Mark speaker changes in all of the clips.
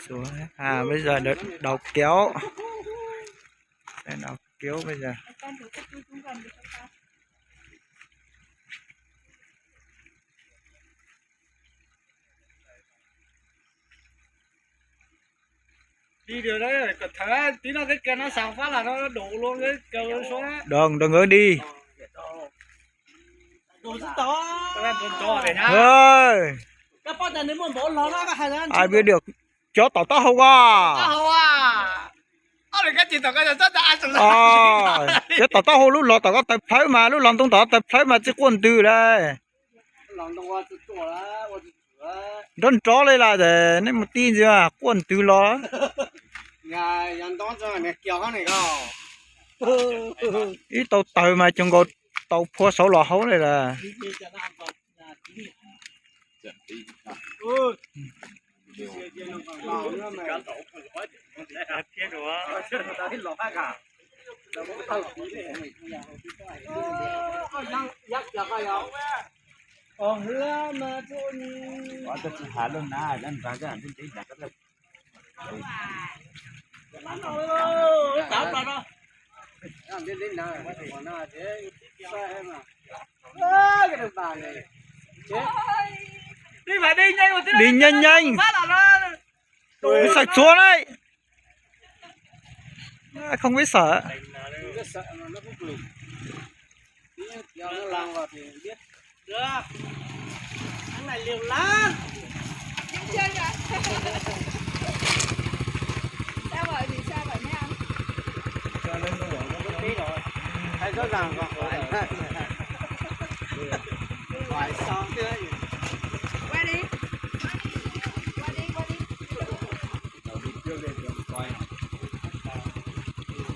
Speaker 1: Xuống bây giờ đầu kéo. Đây đầu kéo bây giờ.
Speaker 2: Đi được đấy, cẩn thận tí nữa cái kia nó sạc phát là nó đổ luôn cái cầu xuống á.
Speaker 1: Đừng có đi.
Speaker 2: Đổ rất to. Cái đồn to để nhá.
Speaker 1: Ơi.
Speaker 2: Các bạn đã nếu muốn bỏ ló nó hay là
Speaker 1: Ai biết được. Chó tỏ tao không à.
Speaker 2: Tao à. Ở cái chuyện tao cái rất là ăn
Speaker 1: Cái tỏ tao không lúc lọt tao có tập thấy mà lúc lòng tung tỏ tập thấy mà chỉ quân từ đây.
Speaker 2: Lòng tung qua tự tổ là,
Speaker 1: Đón chó đây là để nên một tin gì à quân từ lo.
Speaker 2: Nhà nhân đó cho này kéo cái này không.
Speaker 1: Ý tàu tàu mà chẳng có tàu phua sổ lò hấu này là. Hả luôn nè, anh phải cái anh tính là cái lực.
Speaker 2: Lên nào, còn nào thế, sao em à? Cái thằng bà này. Đi phải đi nhanh một tí.
Speaker 1: Đi nhanh nhanh.
Speaker 2: Phát là nó
Speaker 1: Sạch xuống đấy. Không biết sợ.
Speaker 2: không biết sợ mà nó cũng cười. Tí kéo nó lao vào thì biết. Được. Thằng này liều lắm.
Speaker 3: Chơi kìa. Sao vậy thì sao vậy mấy anh?
Speaker 2: Cho nên nó bỏ nó có tí rồi. Thấy rõ ràng còn phải. Phải xong thế đấy.
Speaker 3: Qua đi. Qua đi, qua đi.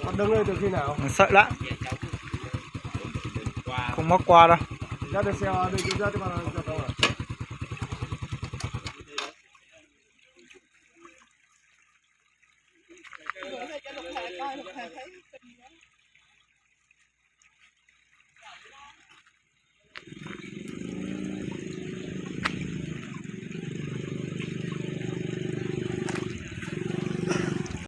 Speaker 2: Con đứng lên từ khi nào?
Speaker 1: Sợ lắm. Không móc qua đâu.
Speaker 2: Ra được xe đi ra cho bạn cho tao.
Speaker 3: Cho lục hề coi, lục hề thấy.